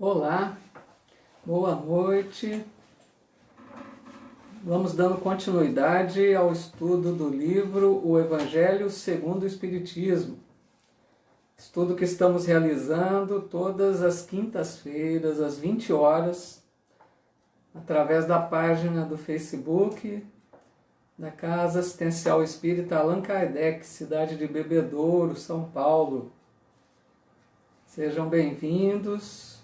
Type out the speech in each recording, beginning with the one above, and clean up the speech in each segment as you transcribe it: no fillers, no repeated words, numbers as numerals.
Olá, boa noite. Vamos dando continuidade ao estudo do livro O Evangelho segundo o Espiritismo. Estudo que estamos realizando todas as quintas-feiras, às 20 horas, através da página do Facebook da Casa Assistencial Espírita Allan Kardec, cidade de Bebedouro, São Paulo. Sejam bem-vindos.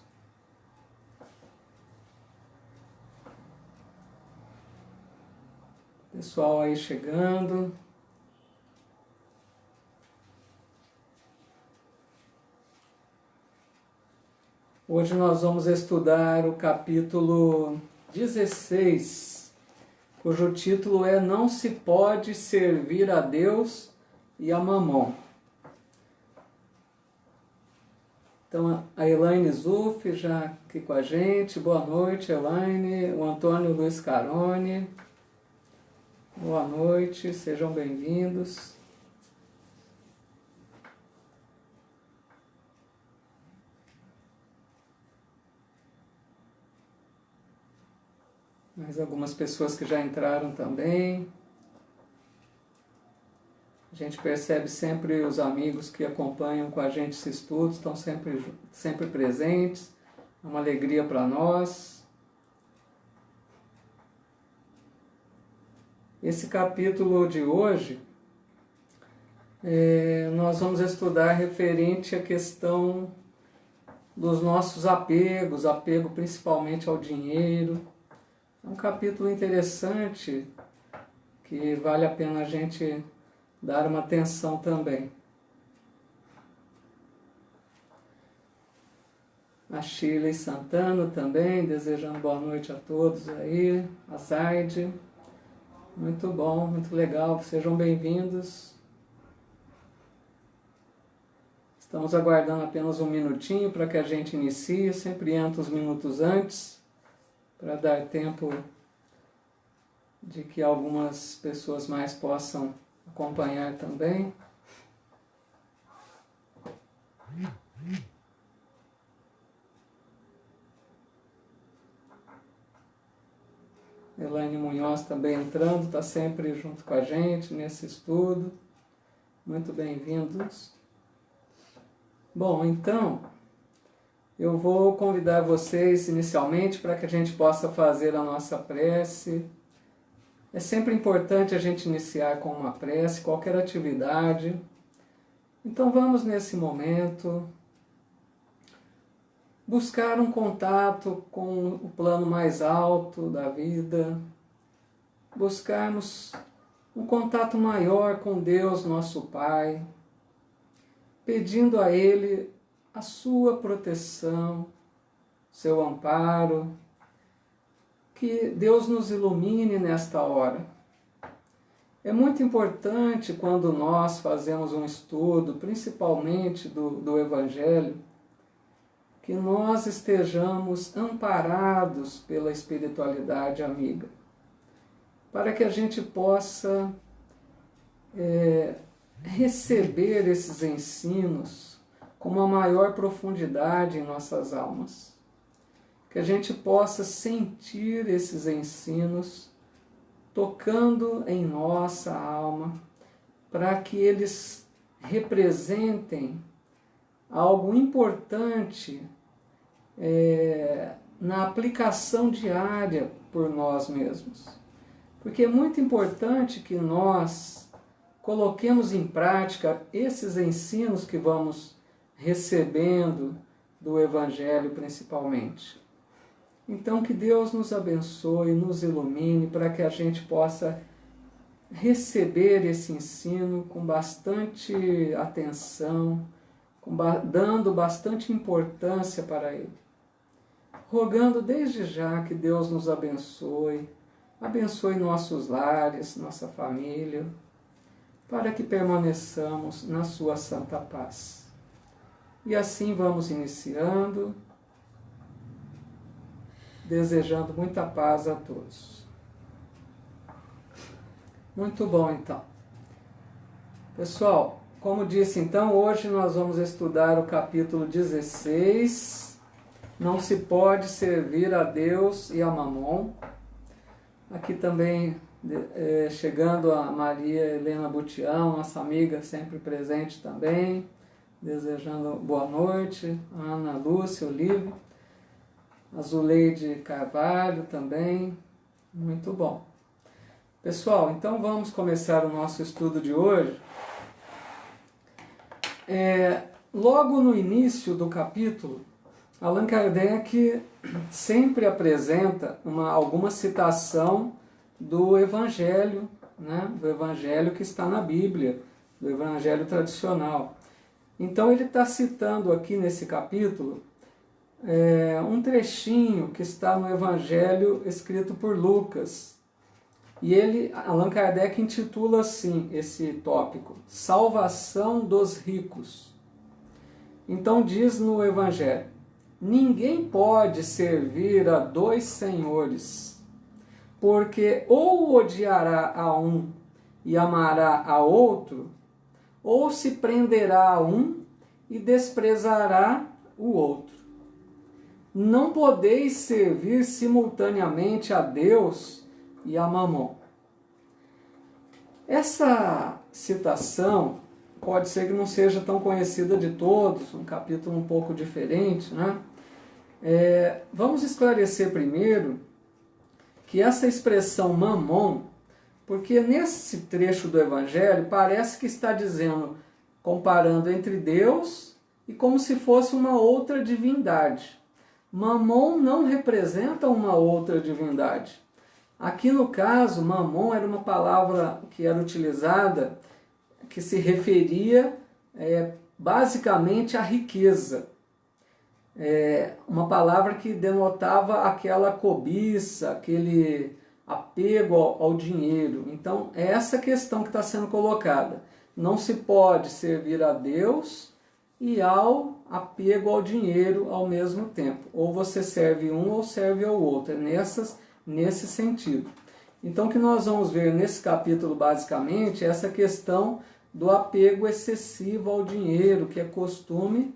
Pessoal aí chegando. Hoje nós vamos estudar o capítulo 16, cujo título é Não se pode servir a Deus e a Mamon. Então a Elaine Zuff já aqui com a gente. Boa noite, Elaine. O Antônio Luiz Carone. Boa noite, sejam bem-vindos. Mais algumas pessoas que já entraram também. A gente percebe sempre os amigos que acompanham com a gente esse estudo, estão sempre presentes. É uma alegria para nós. Esse capítulo de hoje, nós vamos estudar referente à questão dos nossos apegos, apego principalmente ao dinheiro. É um capítulo interessante que vale a pena a gente dar uma atenção também. A Shirley Santana também, desejando boa noite a todos aí. A Zaide. Muito bom, muito legal, sejam bem-vindos. Estamos aguardando apenas um minutinho para que a gente inicie, sempre entra uns minutos antes, para dar tempo de que algumas pessoas mais possam acompanhar também. Elaine Munhoz também entrando, está sempre junto com a gente nesse estudo. Muito bem-vindos. Bom, então, eu vou convidar vocês inicialmente para que a gente possa fazer a nossa prece. É sempre importante a gente iniciar com uma prece, qualquer atividade. Então vamos nesse momento buscar um contato com o plano mais alto da vida, buscarmos um contato maior com Deus, nosso Pai, pedindo a Ele a sua proteção, seu amparo, que Deus nos ilumine nesta hora. É muito importante quando nós fazemos um estudo, principalmente do Evangelho, que nós estejamos amparados pela espiritualidade amiga, para que a gente possa receber esses ensinos com uma maior profundidade em nossas almas, que a gente possa sentir esses ensinos tocando em nossa alma, para que eles representem algo importante na aplicação diária por nós mesmos. Porque é muito importante que nós coloquemos em prática esses ensinos que vamos recebendo do Evangelho principalmente. Então que Deus nos abençoe, nos ilumine, para que a gente possa receber esse ensino com bastante atenção, dando bastante importância para ele. Rogando desde já que Deus nos abençoe, abençoe nossos lares, nossa família, para que permaneçamos na sua santa paz. E assim vamos iniciando, desejando muita paz a todos. Muito bom, então. Pessoal, como disse, então, hoje nós vamos estudar o capítulo 16 não se pode servir a Deus e a Mamon. Aqui também chegando a Maria Helena Butião, nossa amiga sempre presente também, desejando boa noite, Ana Lúcia, Olívio, a Zuleide Carvalho também, muito bom. Pessoal, então vamos começar o nosso estudo de hoje. Logo no início do capítulo, Allan Kardec sempre apresenta alguma citação do Evangelho, né? Do Evangelho que está na Bíblia, do Evangelho tradicional. Então ele está citando aqui nesse capítulo um trechinho que está no Evangelho escrito por Lucas. E Allan Kardec intitula assim esse tópico, Salvação dos ricos. Então diz no Evangelho, ninguém pode servir a dois senhores, porque ou odiará a um e amará a outro, ou se prenderá a um e desprezará o outro. Não podeis servir simultaneamente a Deus e a Mamon. Essa citação pode ser que não seja tão conhecida de todos, um capítulo um pouco diferente, né? Vamos esclarecer primeiro que essa expressão Mamon, porque nesse trecho do Evangelho parece que está dizendo, comparando entre Deus e como se fosse uma outra divindade. Mamon não representa uma outra divindade. Aqui no caso, Mamon era uma palavra que era utilizada, que se referia basicamente à riqueza. Uma palavra que denotava aquela cobiça, aquele apego ao dinheiro. Então, é essa questão que está sendo colocada. Não se pode servir a Deus e ao apego ao dinheiro ao mesmo tempo. Ou você serve um ou serve ao outro. É nesse sentido. Então, o que nós vamos ver nesse capítulo, basicamente, é essa questão do apego excessivo ao dinheiro, que é costume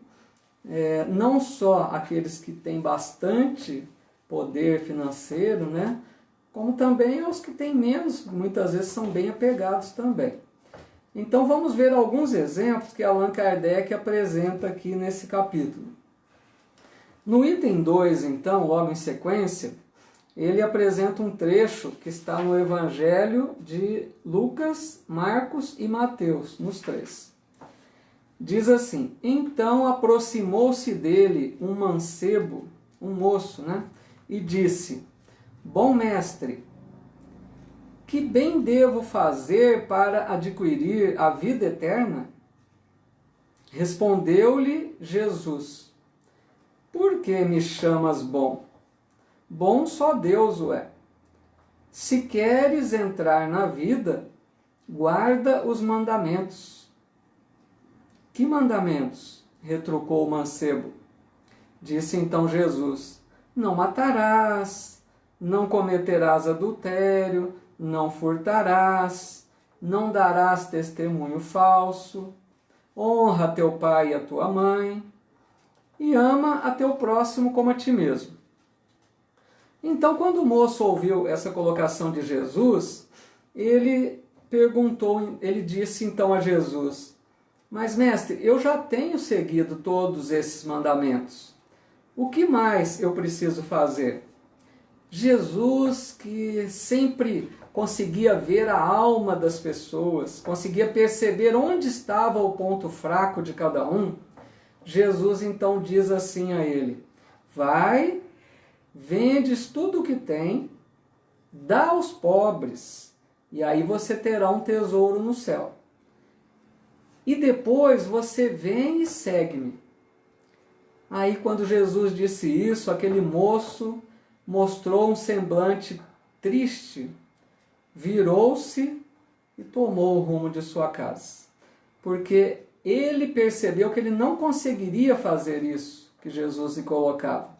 não só aqueles que têm bastante poder financeiro, né, como também os que têm menos, muitas vezes são bem apegados também. Então vamos ver alguns exemplos que Allan Kardec apresenta aqui nesse capítulo. No item 2, então, logo em sequência, ele apresenta um trecho que está no Evangelho de Lucas, Marcos e Mateus, nos três. Diz assim, então aproximou-se dele um mancebo, um moço, né? E disse, bom mestre, que bem devo fazer para adquirir a vida eterna? Respondeu-lhe Jesus, por que me chamas bom? Bom só Deus o é. Se queres entrar na vida, guarda os mandamentos. Que mandamentos? Retrucou o mancebo. Disse então Jesus, não matarás, não cometerás adultério, não furtarás, não darás testemunho falso, honra teu pai e a tua mãe, e ama a teu próximo como a ti mesmo. Então, quando o moço ouviu essa colocação de Jesus, ele disse então a Jesus, mas mestre, eu já tenho seguido todos esses mandamentos. O que mais eu preciso fazer? Jesus, que sempre conseguia ver a alma das pessoas, conseguia perceber onde estava o ponto fraco de cada um, Jesus então diz assim a ele, vai, vendes tudo o que tem, dá aos pobres, e aí você terá um tesouro no céu. E depois você vem e segue-me. Aí quando Jesus disse isso, aquele moço mostrou um semblante triste, virou-se e tomou o rumo de sua casa. Porque ele percebeu que ele não conseguiria fazer isso que Jesus lhe colocava.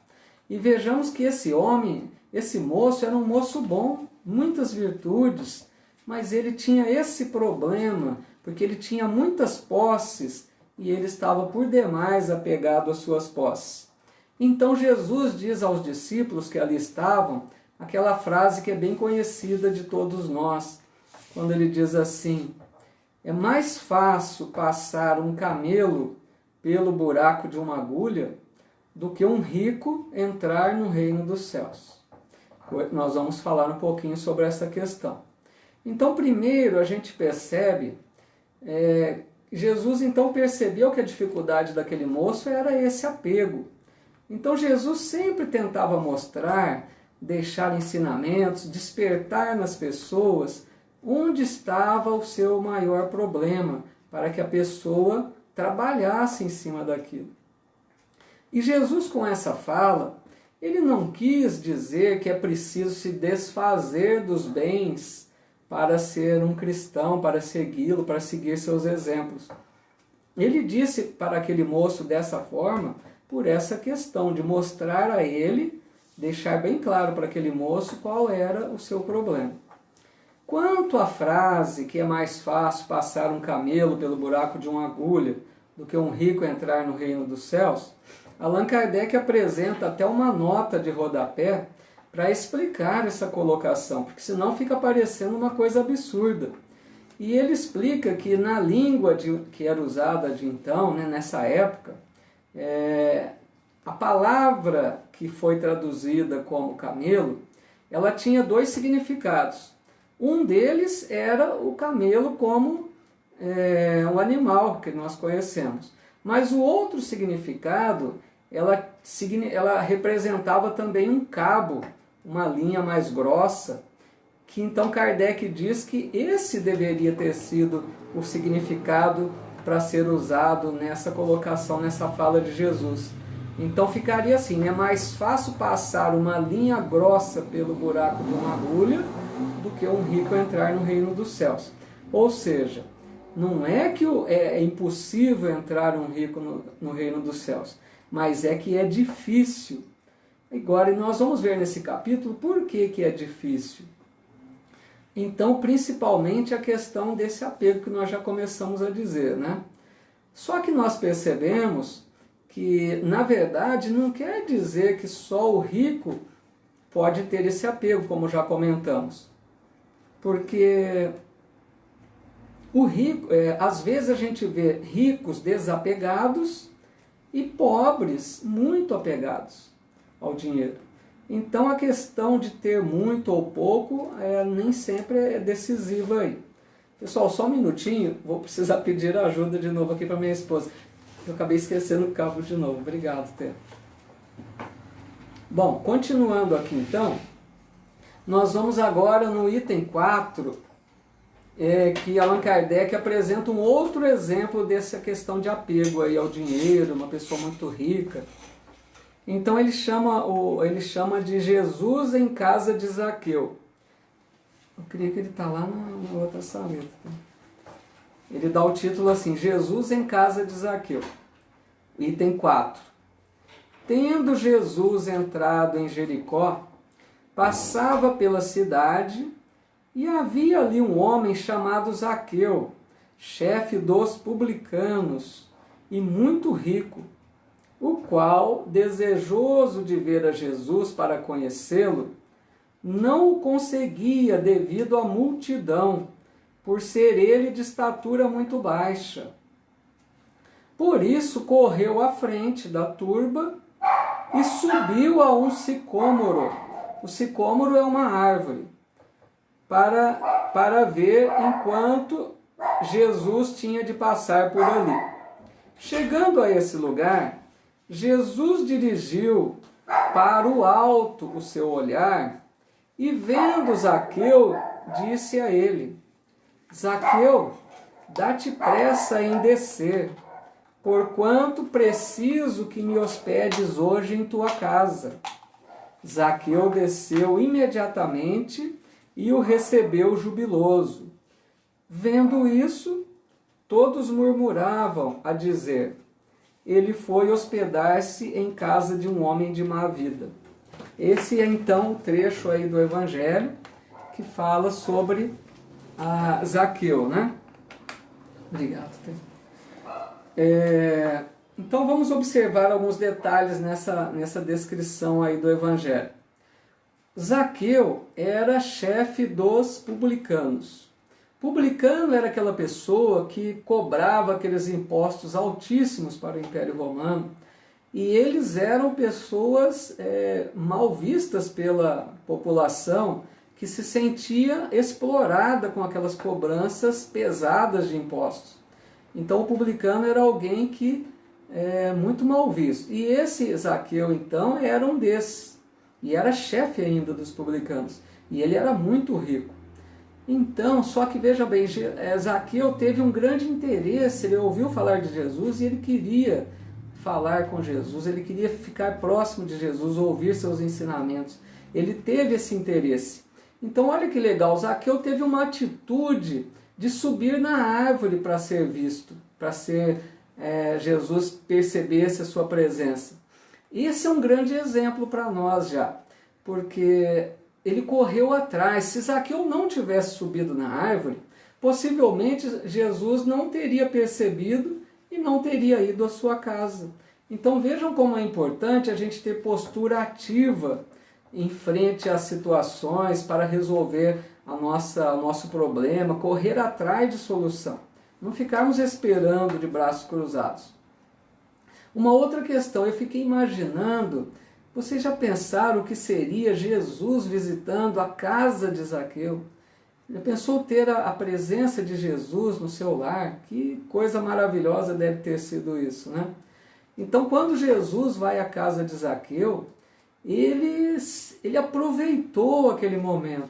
E vejamos que esse homem, esse moço, era um moço bom, muitas virtudes, mas ele tinha esse problema, porque ele tinha muitas posses e ele estava por demais apegado às suas posses. Então Jesus diz aos discípulos que ali estavam aquela frase que é bem conhecida de todos nós, quando ele diz assim: é mais fácil passar um camelo pelo buraco de uma agulha do que um rico entrar no reino dos céus. Nós vamos falar um pouquinho sobre essa questão. Então, primeiro a gente percebe, Jesus então percebeu que a dificuldade daquele moço era esse apego. Então Jesus sempre tentava mostrar, deixar ensinamentos, despertar nas pessoas onde estava o seu maior problema, para que a pessoa trabalhasse em cima daquilo. E Jesus, com essa fala, ele não quis dizer que é preciso se desfazer dos bens para ser um cristão, para segui-lo, para seguir seus exemplos. Ele disse para aquele moço dessa forma, por essa questão de mostrar a ele, deixar bem claro para aquele moço qual era o seu problema. Quanto à frase que é mais fácil passar um camelo pelo buraco de uma agulha do que um rico entrar no reino dos céus, Allan Kardec apresenta até uma nota de rodapé para explicar essa colocação, porque senão fica parecendo uma coisa absurda. E ele explica que na língua que era usada de então, nessa época, a palavra que foi traduzida como camelo, ela tinha dois significados. Um deles era o camelo como um animal que nós conhecemos. Mas o outro significado, ela representava também um cabo, uma linha mais grossa, que então Kardec diz que esse deveria ter sido o significado para ser usado nessa colocação, nessa fala de Jesus. Então ficaria assim, é mais fácil passar uma linha grossa pelo buraco de uma agulha do que um rico entrar no reino dos céus. Ou seja, não é que é impossível entrar um rico no reino dos céus, mas é que é difícil. Agora, nós vamos ver nesse capítulo por que é difícil. Então, principalmente a questão desse apego que nós já começamos a dizer, né? Só que nós percebemos que, na verdade, não quer dizer que só o rico pode ter esse apego, como já comentamos. Porque o rico, às vezes a gente vê ricos desapegados e pobres muito apegados ao dinheiro. Então a questão de ter muito ou pouco nem sempre é decisiva aí. Pessoal, só um minutinho, vou precisar pedir ajuda de novo aqui para minha esposa. Eu acabei esquecendo o cabo de novo. Obrigado, Té. Bom, continuando aqui então, nós vamos agora no item 4, que Allan Kardec apresenta um outro exemplo dessa questão de apego aí ao dinheiro, uma pessoa muito rica. Então ele chama de Jesus em casa de Zaqueu. Eu creio que ele está lá na outra saleta. Tá? Ele dá o título assim, Jesus em casa de Zaqueu. Item 4. Tendo Jesus entrado em Jericó, passava pela cidade e havia ali um homem chamado Zaqueu, chefe dos publicanos e muito rico, o qual, desejoso de ver a Jesus para conhecê-lo, não o conseguia devido à multidão, por ser ele de estatura muito baixa. Por isso correu à frente da turba e subiu a um sicômoro. O sicômoro é uma árvore, para ver enquanto Jesus tinha de passar por ali. Chegando a esse lugar, Jesus dirigiu para o alto o seu olhar e, vendo Zaqueu, disse a ele: Zaqueu, dá-te pressa em descer, porquanto preciso que me hospedes hoje em tua casa. Zaqueu desceu imediatamente e o recebeu jubiloso. Vendo isso, todos murmuravam a dizer: ele foi hospedar-se em casa de um homem de má vida. Esse é então o trecho aí do Evangelho que fala sobre Zaqueu, né? Obrigado. Então vamos observar alguns detalhes nessa descrição aí do Evangelho. Zaqueu era chefe dos publicanos. Publicano era aquela pessoa que cobrava aqueles impostos altíssimos para o Império Romano, e eles eram pessoas mal vistas pela população, que se sentia explorada com aquelas cobranças pesadas de impostos. Então o publicano era alguém que muito mal visto. E esse Zaqueu, então, era um desses. E era chefe ainda dos publicanos. E ele era muito rico. Então, só que veja bem, Zaqueu teve um grande interesse, ele ouviu falar de Jesus e ele queria falar com Jesus, ele queria ficar próximo de Jesus, ouvir seus ensinamentos. Ele teve esse interesse. Então, olha que legal, Zaqueu teve uma atitude de subir na árvore para ser visto, para Jesus percebesse a sua presença. Esse é um grande exemplo para nós já, porque ele correu atrás. Se Zaqueu não tivesse subido na árvore, possivelmente Jesus não teria percebido e não teria ido à sua casa. Então vejam como é importante a gente ter postura ativa em frente às situações para resolver o nosso problema, correr atrás de solução. Não ficarmos esperando de braços cruzados. Uma outra questão, eu fiquei imaginando, vocês já pensaram o que seria Jesus visitando a casa de Zaqueu? Já pensou ter a presença de Jesus no seu lar? Que coisa maravilhosa deve ter sido isso, né? Então, quando Jesus vai à casa de Zaqueu, ele aproveitou aquele momento.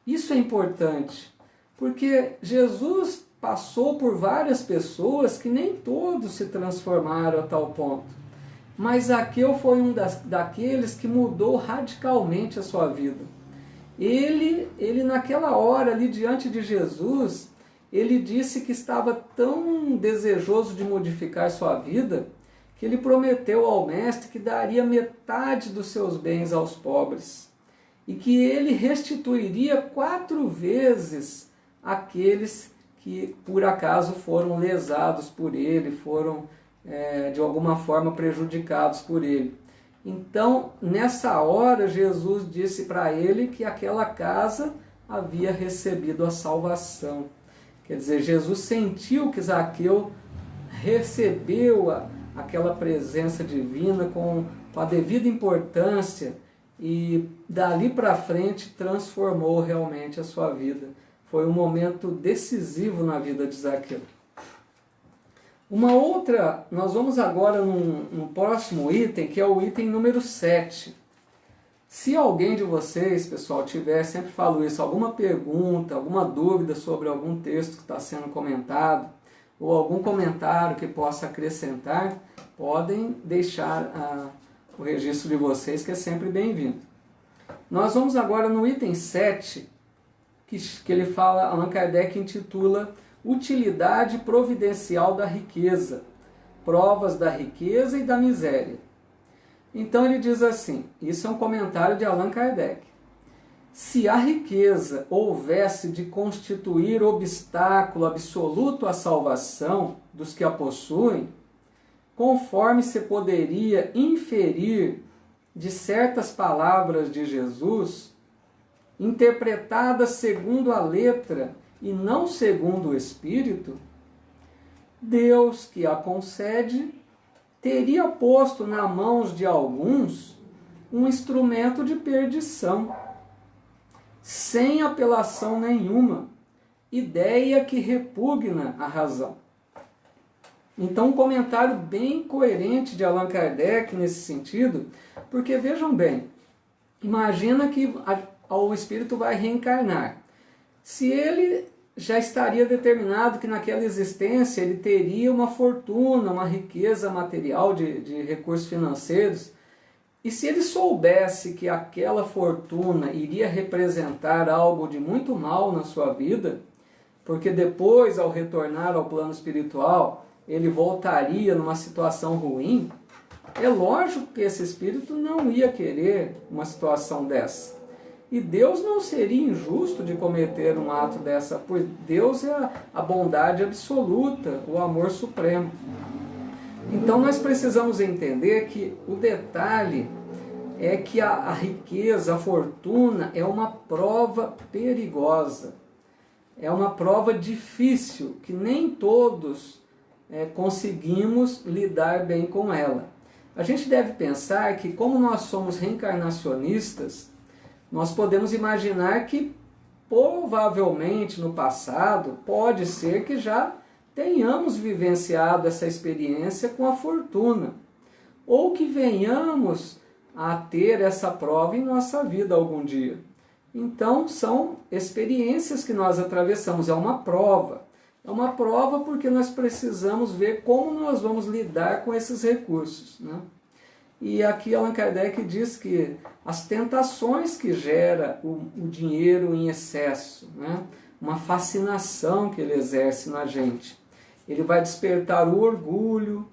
Isso é importante, porque Jesus passou por várias pessoas que nem todos se transformaram a tal ponto. Mas Zaqueu foi um daqueles que mudou radicalmente a sua vida. Ele naquela hora ali diante de Jesus, ele disse que estava tão desejoso de modificar sua vida, que ele prometeu ao mestre que daria metade dos seus bens aos pobres, e que ele restituiria 4 vezes aqueles que por acaso foram lesados por ele, foram de alguma forma prejudicados por ele. Então, nessa hora, Jesus disse para ele que aquela casa havia recebido a salvação. Quer dizer, Jesus sentiu que Zaqueu recebeu aquela presença divina com a devida importância e dali para frente transformou realmente a sua vida. Foi um momento decisivo na vida de Zaqueu. Uma outra, nós vamos agora no próximo item, que é o item número 7. Se alguém de vocês, pessoal, tiver, sempre falo isso, alguma pergunta, alguma dúvida sobre algum texto que está sendo comentado, ou algum comentário que possa acrescentar, podem deixar o registro de vocês, que é sempre bem-vindo. Nós vamos agora no item 7, que ele fala, Allan Kardec intitula Utilidade providencial da riqueza, provas da riqueza e da miséria. Então ele diz assim, isso é um comentário de Allan Kardec. Se a riqueza houvesse de constituir obstáculo absoluto à salvação dos que a possuem, conforme se poderia inferir de certas palavras de Jesus, interpretadas segundo a letra e não segundo o Espírito, Deus que a concede teria posto nas mãos de alguns um instrumento de perdição, sem apelação nenhuma, ideia que repugna a razão. Então, um comentário bem coerente de Allan Kardec nesse sentido, porque vejam bem, imagina que o espírito vai reencarnar. Se ele já estaria determinado que naquela existência ele teria uma fortuna, uma riqueza material de recursos financeiros, e se ele soubesse que aquela fortuna iria representar algo de muito mal na sua vida, porque depois, ao retornar ao plano espiritual, ele voltaria numa situação ruim, é lógico que esse espírito não ia querer uma situação dessa. E Deus não seria injusto de cometer um ato dessa, pois Deus é a bondade absoluta, o amor supremo. Então nós precisamos entender que o detalhe é que a riqueza, a fortuna é uma prova perigosa, é uma prova difícil, que nem todos conseguimos lidar bem com ela. A gente deve pensar que, como nós somos reencarnacionistas, nós podemos imaginar que provavelmente no passado pode ser que já tenhamos vivenciado essa experiência com a fortuna, ou que venhamos a ter essa prova em nossa vida algum dia. Então são experiências que nós atravessamos, é uma prova. É uma prova porque nós precisamos ver como nós vamos lidar com esses recursos, né? E aqui Allan Kardec diz que as tentações que gera o dinheiro em excesso, né? Uma fascinação que ele exerce na gente. Ele vai despertar o orgulho,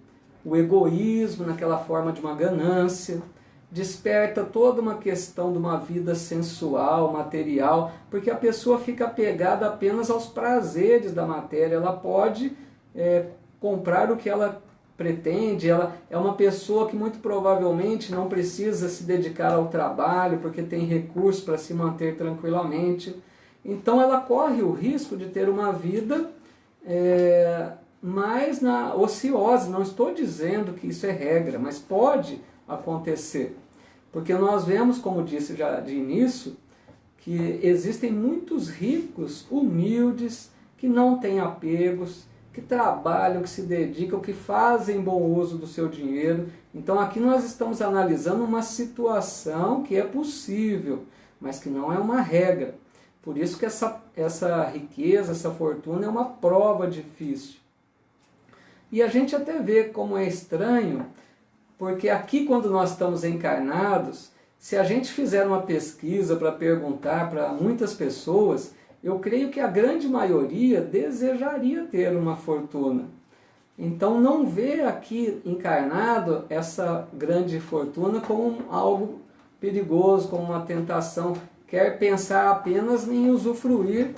o egoísmo naquela forma de uma ganância, desperta toda uma questão de uma vida sensual, material, porque a pessoa fica apegada apenas aos prazeres da matéria. Ela pode comprar o que ela pretende, ela é uma pessoa que muito provavelmente não precisa se dedicar ao trabalho, porque tem recursos para se manter tranquilamente. Então ela corre o risco de ter uma vida mais ociosa. Não estou dizendo que isso é regra, mas pode acontecer. Porque nós vemos, como disse já de início, que existem muitos ricos, humildes, que não têm apegos, que trabalham, que se dedicam, que fazem bom uso do seu dinheiro. Então aqui nós estamos analisando uma situação que é possível, mas que não é uma regra. Por isso que essa riqueza, essa fortuna é uma prova difícil. E a gente até vê como é estranho, porque aqui quando nós estamos encarnados, se a gente fizer uma pesquisa para perguntar para muitas pessoas, eu creio que a grande maioria desejaria ter uma fortuna. Então não vê aqui encarnado essa grande fortuna como algo perigoso, como uma tentação. Quer pensar apenas em usufruir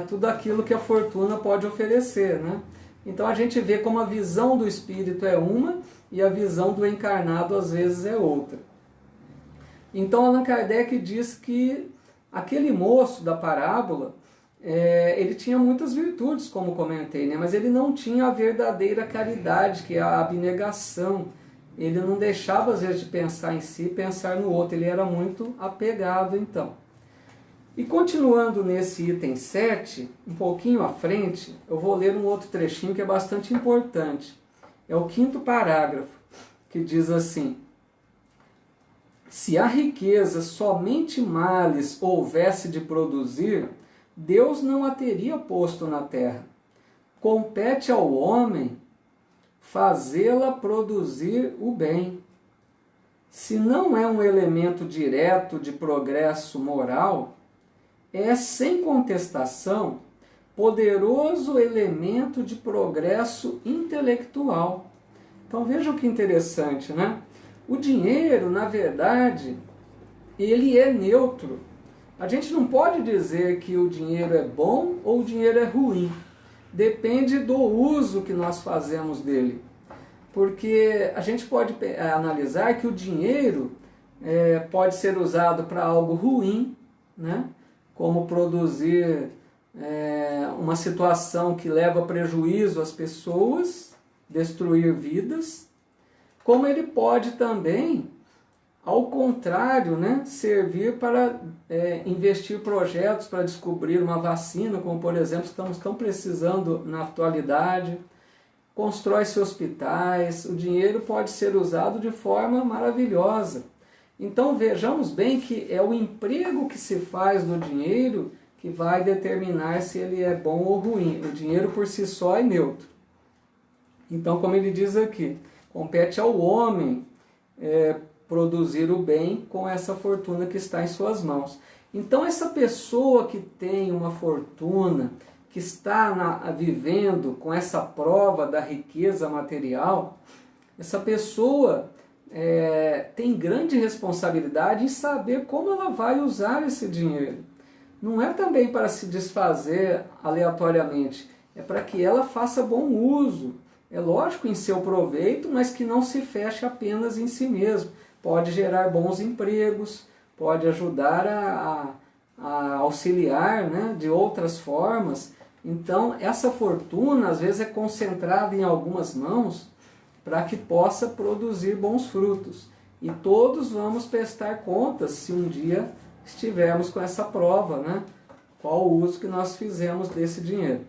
tudo aquilo que a fortuna pode oferecer, né? Então a gente vê como a visão do espírito é uma e a visão do encarnado às vezes é outra. Então Allan Kardec diz que aquele moço da parábola, ele tinha muitas virtudes, como comentei, né? Mas ele não tinha a verdadeira caridade, que é a abnegação. Ele não deixava às vezes de pensar em si, pensar no outro, ele era muito apegado então. E continuando nesse item 7, um pouquinho à frente, eu vou ler um outro trechinho que é bastante importante. É o 5º parágrafo, que diz assim: se a riqueza somente males houvesse de produzir, Deus não a teria posto na terra. Compete ao homem fazê-la produzir o bem. Se não é um elemento direto de progresso moral, é, sem contestação, poderoso elemento de progresso intelectual. Então vejam que interessante, né? O dinheiro, na verdade, ele é neutro. A gente não pode dizer que o dinheiro é bom ou o dinheiro é ruim. Depende do uso que nós fazemos dele. Porque a gente pode analisar que o dinheiro pode ser usado para algo ruim, né? Como produzir uma situação que leva prejuízo às pessoas, destruir vidas, como ele pode também, ao contrário, né, servir para investir projetos para descobrir uma vacina, como por exemplo estamos tão precisando na atualidade, constrói-se hospitais, o dinheiro pode ser usado de forma maravilhosa. Então vejamos bem que é o emprego que se faz do dinheiro que vai determinar se ele é bom ou ruim. O dinheiro por si só é neutro. Então, como ele diz aqui, compete ao homem produzir o bem com essa fortuna que está em suas mãos. Então essa pessoa que tem uma fortuna, que está vivendo com essa prova da riqueza material, essa pessoa tem grande responsabilidade em saber como ela vai usar esse dinheiro. Não é também para se desfazer aleatoriamente, é para que ela faça bom uso, é lógico, em seu proveito, mas que não se feche apenas em si mesmo. Pode gerar bons empregos, pode ajudar a auxiliar, né, de outras formas. Então, essa fortuna, às vezes, é concentrada em algumas mãos para que possa produzir bons frutos. E todos vamos prestar contas se um dia estivermos com essa prova, né? Qual o uso que nós fizemos desse dinheiro.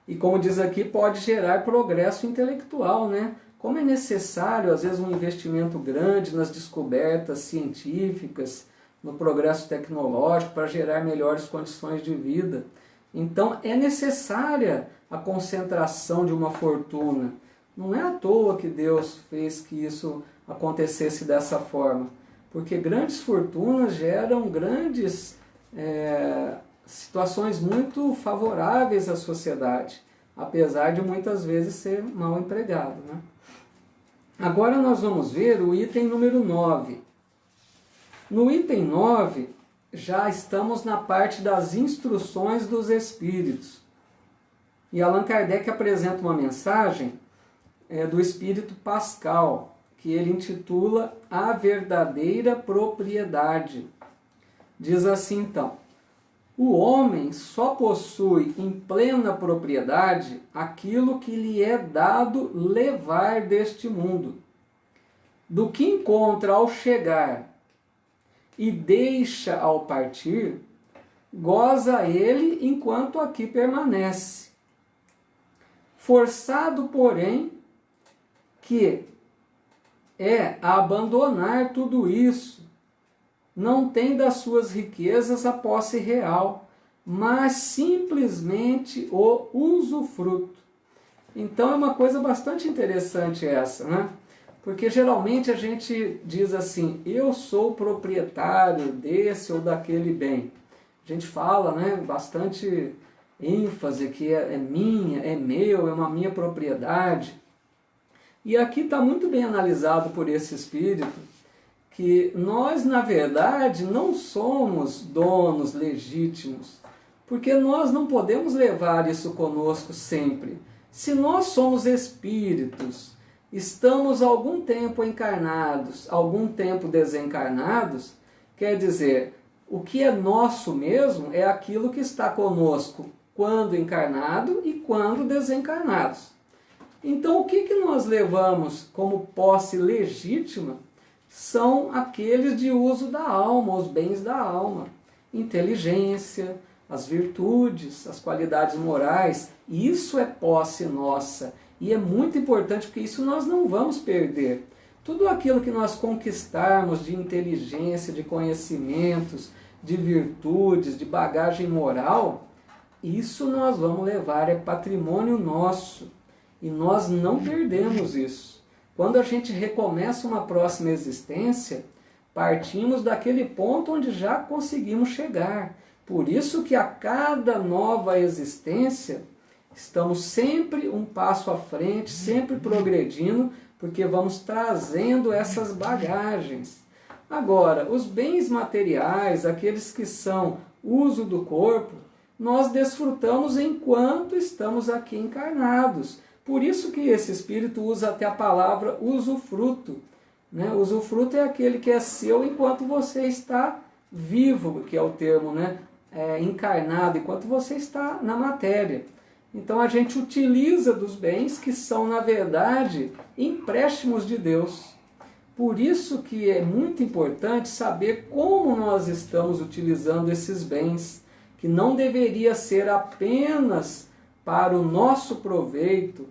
E como diz aqui, pode gerar progresso intelectual, né? Como é necessário, às vezes, um investimento grande nas descobertas científicas, no progresso tecnológico, para gerar melhores condições de vida. Então, é necessária a concentração de uma fortuna. Não é à toa que Deus fez que isso acontecesse dessa forma. Porque grandes fortunas geram grandes situações muito favoráveis à sociedade, apesar de muitas vezes ser mal empregado, né? Agora nós vamos ver o item número 9. No item 9, já estamos na parte das instruções dos Espíritos. E Allan Kardec apresenta uma mensagem do Espírito Pascal, que ele intitula A Verdadeira Propriedade. Diz assim então: o homem só possui em plena propriedade aquilo que lhe é dado levar deste mundo. Do que encontra ao chegar e deixa ao partir, goza ele enquanto aqui permanece. Forçado, porém, que é a abandonar tudo isso, não tem das suas riquezas a posse real, mas simplesmente o usufruto. Então é uma coisa bastante interessante essa, né? Porque geralmente a gente diz assim, eu sou proprietário desse ou daquele bem. A gente fala, né, bastante ênfase que é minha, é meu, é uma minha propriedade. E aqui está muito bem analisado por esse espírito, que nós, na verdade, não somos donos legítimos, porque nós não podemos levar isso conosco sempre. Se nós somos espíritos, estamos algum tempo encarnados, algum tempo desencarnados, quer dizer, o que é nosso mesmo é aquilo que está conosco quando encarnado e quando desencarnados. Então, o que nós levamos como posse legítima são aqueles de uso da alma, os bens da alma, inteligência, as virtudes, as qualidades morais. Isso é posse nossa e é muito importante porque isso nós não vamos perder. Tudo aquilo que nós conquistarmos de inteligência, de conhecimentos, de virtudes, de bagagem moral, isso nós vamos levar, é patrimônio nosso e nós não perdemos isso. Quando a gente recomeça uma próxima existência, partimos daquele ponto onde já conseguimos chegar. Por isso que a cada nova existência, estamos sempre um passo à frente, sempre progredindo, porque vamos trazendo essas bagagens. Agora, os bens materiais, aqueles que são uso do corpo, nós desfrutamos enquanto estamos aqui encarnados. Por isso que esse espírito usa até a palavra usufruto. Né? Usufruto é aquele que é seu enquanto você está vivo, que é o termo, né? Encarnado, enquanto você está na matéria. Então a gente utiliza dos bens que são, na verdade, empréstimos de Deus. Por isso que é muito importante saber como nós estamos utilizando esses bens, que não deveria ser apenas para o nosso proveito,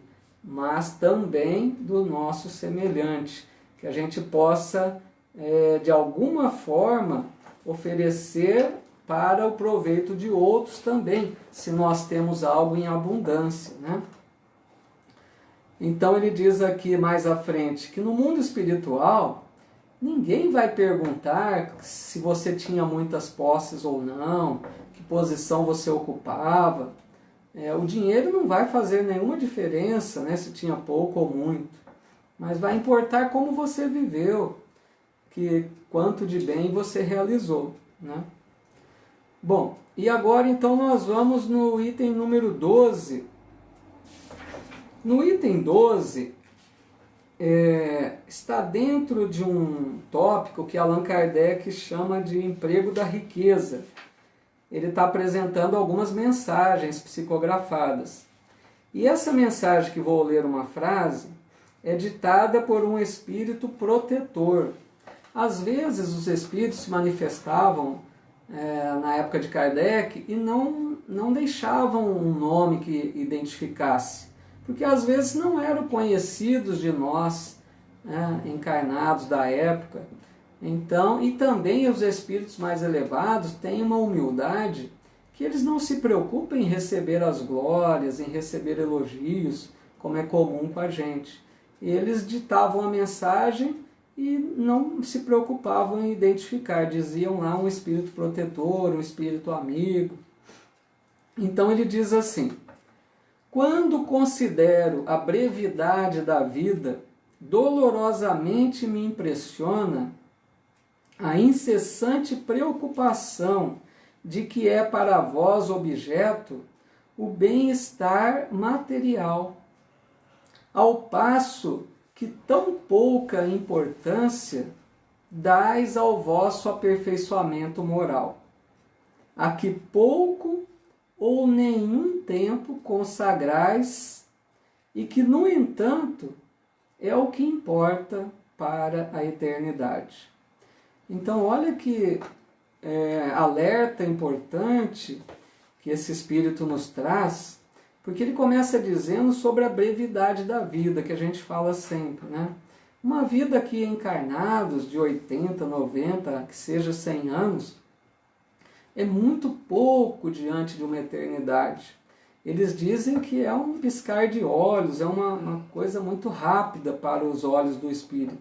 mas também do nosso semelhante, que a gente possa, de alguma forma, oferecer para o proveito de outros também, se nós temos algo em abundância, né? Então ele diz aqui mais à frente, que no mundo espiritual, ninguém vai perguntar se você tinha muitas posses ou não, que posição você ocupava. O dinheiro não vai fazer nenhuma diferença, né, se tinha pouco ou muito, mas vai importar como você viveu, que quanto de bem você realizou, né? Bom, e agora então nós vamos no item número 12, No item 12, está dentro de um tópico que Allan Kardec chama de emprego da riqueza. Ele está apresentando algumas mensagens psicografadas. E essa mensagem, que vou ler uma frase, é ditada por um espírito protetor. Às vezes os espíritos se manifestavam na época de Kardec e não deixavam um nome que identificasse, porque às vezes não eram conhecidos de nós, encarnados da época. Então, e também os espíritos mais elevados têm uma humildade que eles não se preocupam em receber as glórias, em receber elogios, como é comum com a gente. Eles ditavam a mensagem e não se preocupavam em identificar, diziam lá um espírito protetor, um espírito amigo. Então ele diz assim: quando considero a brevidade da vida, dolorosamente me impressiona a incessante preocupação de que é para vós objeto o bem-estar material, ao passo que tão pouca importância dais ao vosso aperfeiçoamento moral, a que pouco ou nenhum tempo consagrais e que, no entanto, é o que importa para a eternidade. Então, olha que alerta importante que esse Espírito nos traz, porque ele começa dizendo sobre a brevidade da vida, que a gente fala sempre, né? Uma vida aqui encarnados de 80, 90, que seja 100 anos, é muito pouco diante de uma eternidade. Eles dizem que é um piscar de olhos, é uma coisa muito rápida para os olhos do Espírito.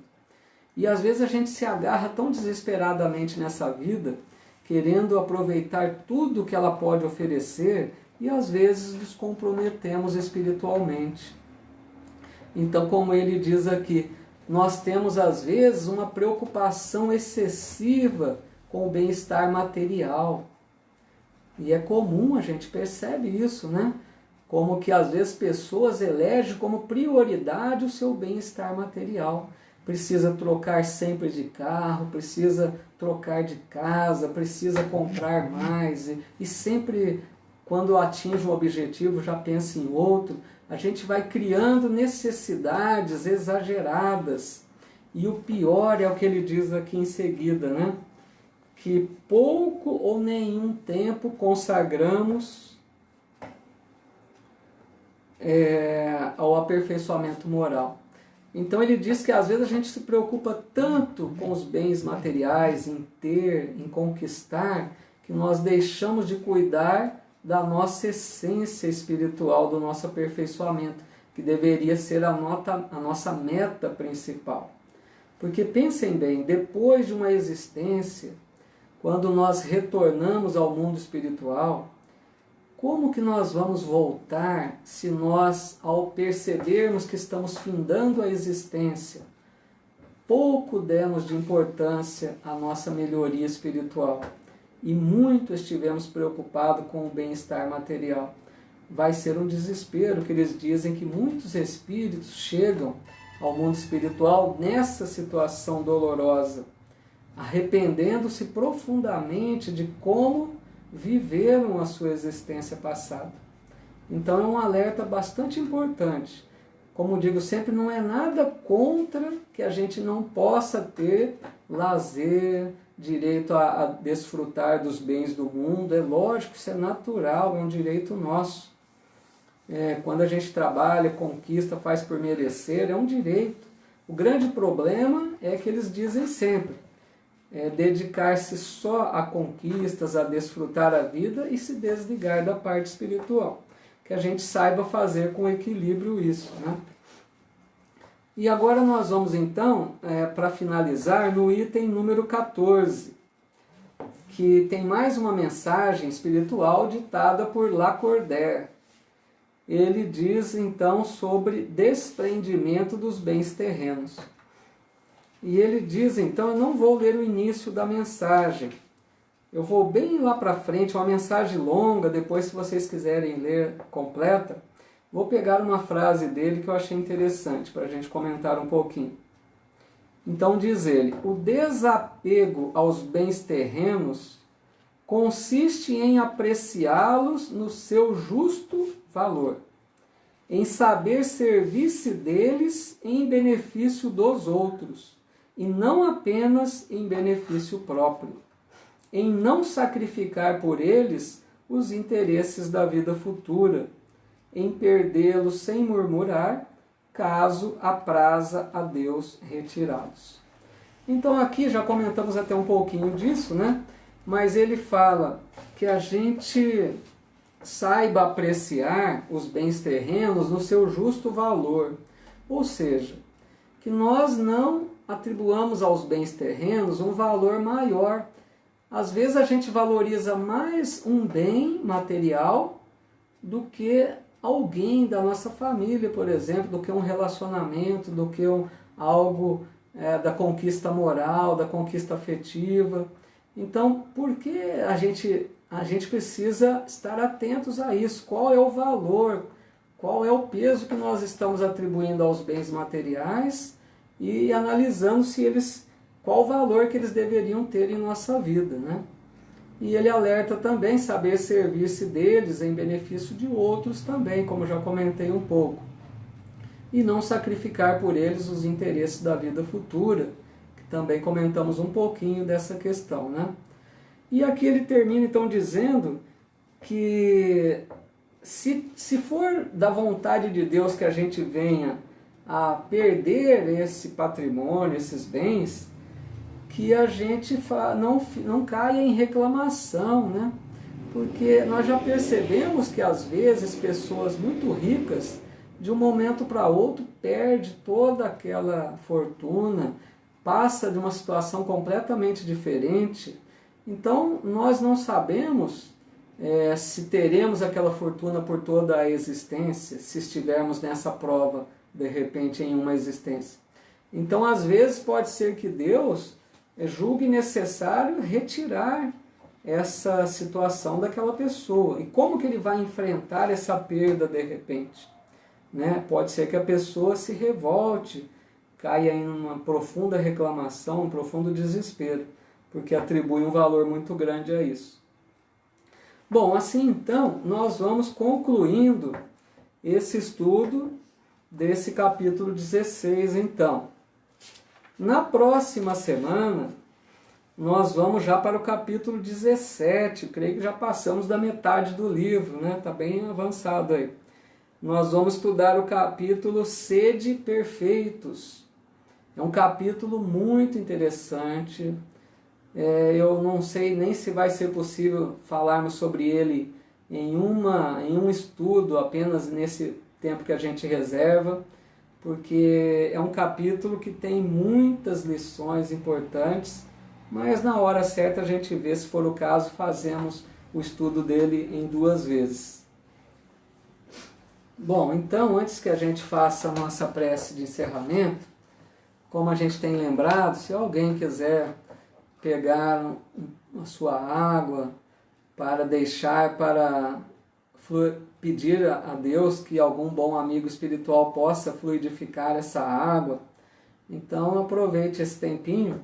E às vezes a gente se agarra tão desesperadamente nessa vida, querendo aproveitar tudo que ela pode oferecer, e às vezes nos comprometemos espiritualmente. Então, como ele diz aqui, nós temos às vezes uma preocupação excessiva com o bem-estar material. E é comum, a gente percebe isso, né? Como que às vezes pessoas elegem como prioridade o seu bem-estar material. Precisa trocar sempre de carro, precisa trocar de casa, precisa comprar mais, e sempre quando atinge um objetivo já pensa em outro. A gente vai criando necessidades exageradas. E o pior é o que ele diz aqui em seguida, né? Que pouco ou nenhum tempo consagramos ao aperfeiçoamento moral. Então ele diz que às vezes a gente se preocupa tanto com os bens materiais, em ter, em conquistar, que nós deixamos de cuidar da nossa essência espiritual, do nosso aperfeiçoamento, que deveria ser a nossa meta principal. Porque pensem bem, depois de uma existência, quando nós retornamos ao mundo espiritual, como que nós vamos voltar se nós, ao percebermos que estamos findando a existência, pouco demos de importância à nossa melhoria espiritual e muito estivemos preocupados com o bem-estar material? Vai ser um desespero, que eles dizem que muitos espíritos chegam ao mundo espiritual nessa situação dolorosa, arrependendo-se profundamente de como viveram a sua existência passada. Então é um alerta bastante importante. Como digo sempre, não é nada contra que a gente não possa ter lazer, direito a desfrutar dos bens do mundo. É lógico, isso é natural, é um direito nosso. Quando a gente trabalha, conquista, faz por merecer, é um direito. O grande problema é que eles dizem sempre, dedicar-se só a conquistas, a desfrutar a vida e se desligar da parte espiritual. Que a gente saiba fazer com equilíbrio isso, né? E agora nós vamos então, para finalizar, no item número 14, que tem mais uma mensagem espiritual ditada por Lacordaire. Ele diz então sobre desprendimento dos bens terrenos. E ele diz então, eu não vou ler o início da mensagem, eu vou bem lá para frente, uma mensagem longa, depois se vocês quiserem ler completa, Vou pegar uma frase dele que eu achei interessante para a gente comentar um pouquinho. Então diz ele: o desapego aos bens terrenos consiste em apreciá-los no seu justo valor, em saber servir-se deles em benefício dos outros, e não apenas em benefício próprio, em não sacrificar por eles os interesses da vida futura, em perdê-los sem murmurar, caso apraza a Deus retirá-los. Então aqui já comentamos até um pouquinho disso, né? Mas ele fala que a gente saiba apreciar os bens terrenos no seu justo valor. Ou seja, que nós não atribuamos aos bens terrenos um valor maior. Às vezes a gente valoriza mais um bem material do que alguém da nossa família, por exemplo, do que um relacionamento, do que algo da conquista moral, da conquista afetiva. Então, por que a gente precisa estar atentos a isso? Qual é o valor, qual é o peso que nós estamos atribuindo aos bens materiais e analisando qual o valor que eles deveriam ter em nossa vida, né? E ele alerta também saber servir-se deles em benefício de outros também, como já comentei um pouco. E não sacrificar por eles os interesses da vida futura, que também comentamos um pouquinho dessa questão, né? E aqui ele termina então dizendo que se for da vontade de Deus que a gente venha a perder esse patrimônio, esses bens, que a gente não caia em reclamação, né? Porque nós já percebemos que às vezes pessoas muito ricas, de um momento para outro, perde toda aquela fortuna, passa de uma situação completamente diferente. Então nós não sabemos se teremos aquela fortuna por toda a existência, se estivermos nessa prova, de repente, em uma existência. Então às vezes pode ser que Deus julgue necessário retirar essa situação daquela pessoa. E como que ele vai enfrentar essa perda de repente? Né? Pode ser que a pessoa se revolte, caia em uma profunda reclamação, um profundo desespero, porque atribui um valor muito grande a isso. Bom, assim então, nós vamos concluindo esse estudo desse capítulo 16 então. Na próxima semana, nós vamos já para o capítulo 17, creio que já passamos da metade do livro, né? Está bem avançado aí. Nós vamos estudar o capítulo Sede Perfeitos. É um capítulo muito interessante. Eu não sei nem se vai ser possível falarmos sobre ele em um estudo apenas nesse tempo que a gente reserva, porque é um capítulo que tem muitas lições importantes, mas na hora certa a gente vê, se for o caso, fazemos o estudo dele em 2 vezes. Bom, então, antes que a gente faça a nossa prece de encerramento, como a gente tem lembrado, se alguém quiser pegar a sua água para deixar pedir a Deus que algum bom amigo espiritual possa fluidificar essa água, então aproveite esse tempinho.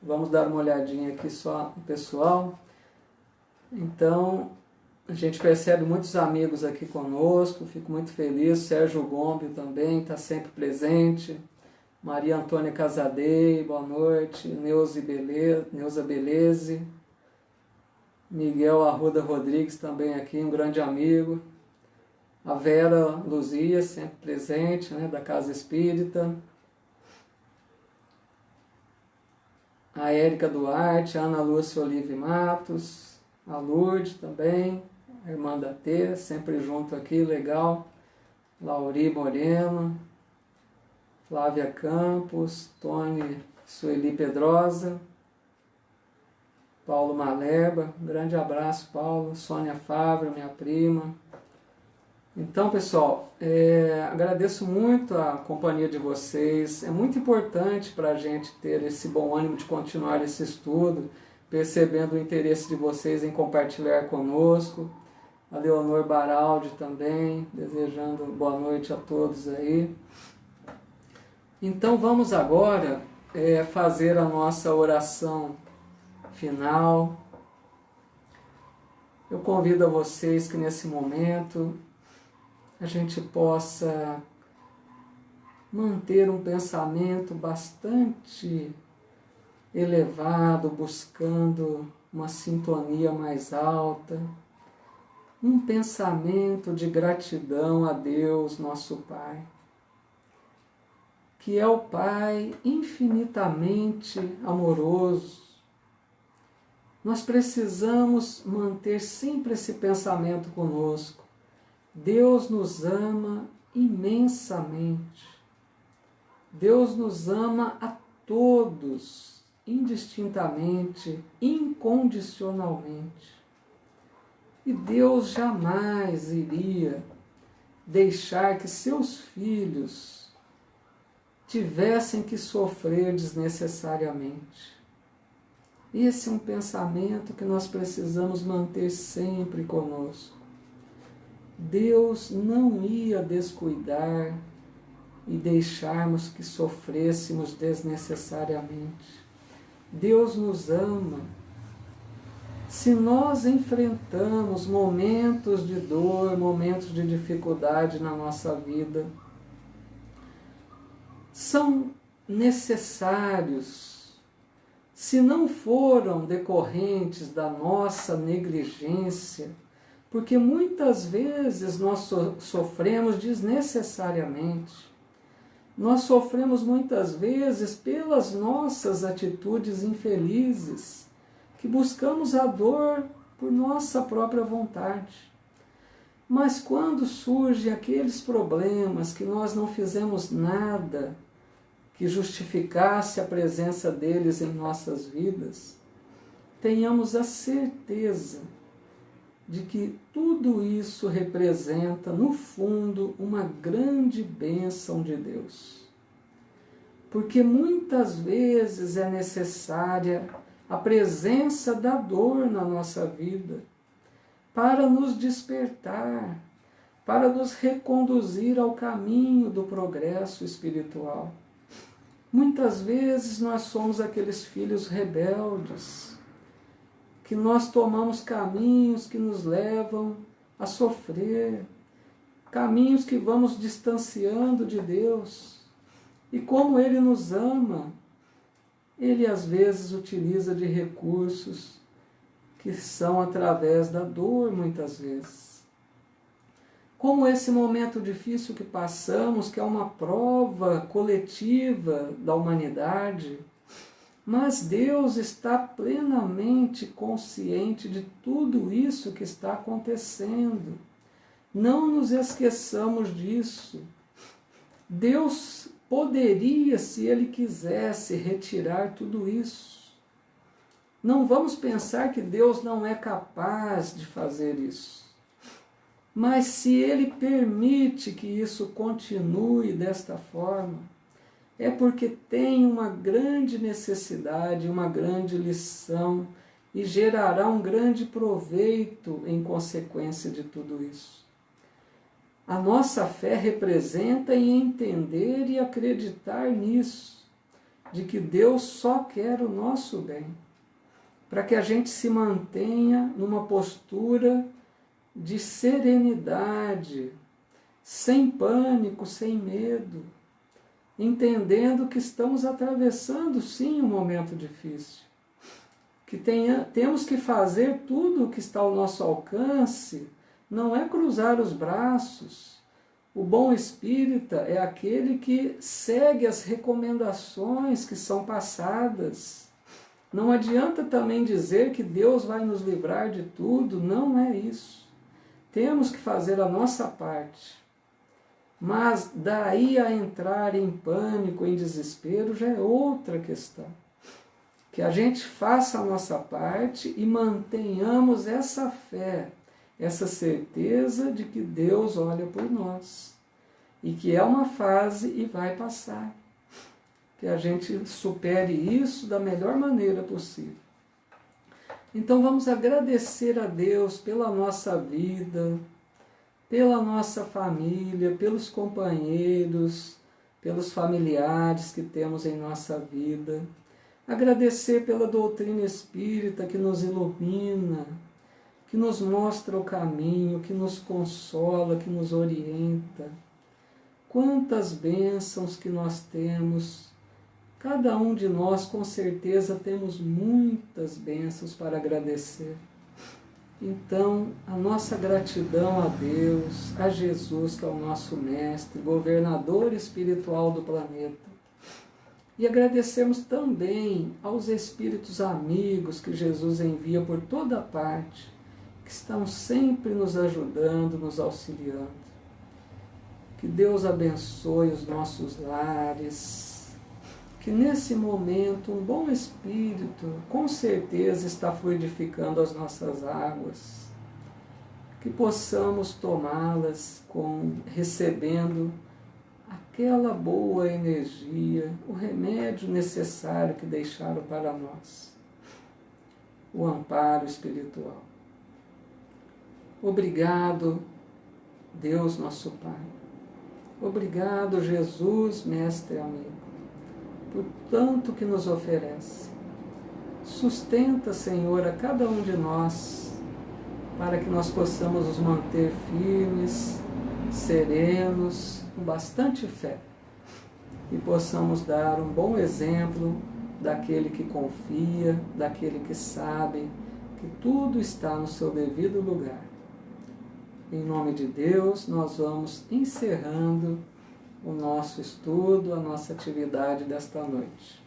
Vamos dar uma olhadinha aqui só no pessoal. Então, a gente percebe muitos amigos aqui conosco, fico muito feliz. Sérgio Gombio também está sempre presente. Maria Antônia Casadei, boa noite. Neuza Beleze. Miguel Arruda Rodrigues também aqui, um grande amigo. A Vera Luzia, sempre presente, né, da Casa Espírita. A Érica Duarte, a Ana Lúcia Olive Matos, a Lourdes também, a irmã da T, sempre junto aqui, legal. Lauri Moreno, Flávia Campos, Tony Sueli Pedrosa, Paulo Maleba, um grande abraço, Paulo. Sônia Fávero, minha prima. Então, pessoal, agradeço muito a companhia de vocês. É muito importante para a gente ter esse bom ânimo de continuar esse estudo, percebendo o interesse de vocês em compartilhar conosco. a Leonor Baraldi também, desejando boa noite a todos aí. Então vamos agora fazer a nossa oração final. Eu convido a vocês que nesse momento a gente possa manter um pensamento bastante elevado, buscando uma sintonia mais alta, um pensamento de gratidão a Deus, nosso Pai, que é o Pai infinitamente amoroso. Nós precisamos manter sempre esse pensamento conosco. Deus nos ama imensamente. Deus nos ama a todos, indistintamente, incondicionalmente. E Deus jamais iria deixar que seus filhos tivessem que sofrer desnecessariamente. Esse é um pensamento que nós precisamos manter sempre conosco. Deus não ia descuidar e deixarmos que sofrêssemos desnecessariamente. Deus nos ama. Se nós enfrentamos momentos de dor, momentos de dificuldade na nossa vida, são necessários. Se não foram decorrentes da nossa negligência, porque muitas vezes nós sofremos desnecessariamente. Nós sofremos muitas vezes pelas nossas atitudes infelizes, que buscamos a dor por nossa própria vontade. Mas quando surgem aqueles problemas que nós não fizemos nada que justificasse a presença deles em nossas vidas, tenhamos a certeza de que tudo isso representa, no fundo, uma grande bênção de Deus. Porque muitas vezes é necessária a presença da dor na nossa vida para nos despertar, para nos reconduzir ao caminho do progresso espiritual. Muitas vezes nós somos aqueles filhos rebeldes, que nós tomamos caminhos que nos levam a sofrer, caminhos que vamos distanciando de Deus. E como Ele nos ama, Ele às vezes utiliza de recursos que são através da dor, muitas vezes. Como esse momento difícil que passamos, que é uma prova coletiva da humanidade, mas Deus está plenamente consciente de tudo isso que está acontecendo. Não nos esqueçamos disso. Deus poderia, se Ele quisesse, retirar tudo isso. Não vamos pensar que Deus não é capaz de fazer isso. Mas se Ele permite que isso continue desta forma, é porque tem uma grande necessidade, uma grande lição e gerará um grande proveito em consequência de tudo isso. A nossa fé representa em entender e acreditar nisso, de que Deus só quer o nosso bem, para que a gente se mantenha numa postura de serenidade, sem pânico, sem medo, entendendo que estamos atravessando sim um momento difícil, que temos que fazer tudo o que está ao nosso alcance, não é cruzar os braços. O bom espírita é aquele que segue as recomendações que são passadas. Não adianta também dizer que Deus vai nos livrar de tudo, não é isso. Temos que fazer a nossa parte. Mas daí a entrar em pânico, em desespero, já é outra questão. Que a gente faça a nossa parte e mantenhamos essa fé, essa certeza de que Deus olha por nós. E que é uma fase e vai passar. Que a gente supere isso da melhor maneira possível. Então vamos agradecer a Deus pela nossa vida, pela nossa família, pelos companheiros, pelos familiares que temos em nossa vida. Agradecer pela doutrina espírita que nos ilumina, que nos mostra o caminho, que nos consola, que nos orienta. Quantas bênçãos que nós temos! Cada um de nós, com certeza, temos muitas bênçãos para agradecer. Então, a nossa gratidão a Deus, a Jesus, que é o nosso mestre, governador espiritual do planeta. E agradecemos também aos espíritos amigos que Jesus envia por toda parte, que estão sempre nos ajudando, nos auxiliando. Que Deus abençoe os nossos lares, que nesse momento um bom espírito com certeza está fluidificando as nossas águas, que possamos tomá-las recebendo aquela boa energia, o remédio necessário que deixaram para nós, o amparo espiritual. Obrigado, Deus nosso Pai. Obrigado, Jesus, mestre amigo, por tanto que nos oferece. Sustenta, Senhor, a cada um de nós, para que nós possamos nos manter firmes, serenos, com bastante fé, e possamos dar um bom exemplo daquele que confia, daquele que sabe que tudo está no seu devido lugar. Em nome de Deus, nós vamos encerrando o nosso estudo, a nossa atividade desta noite.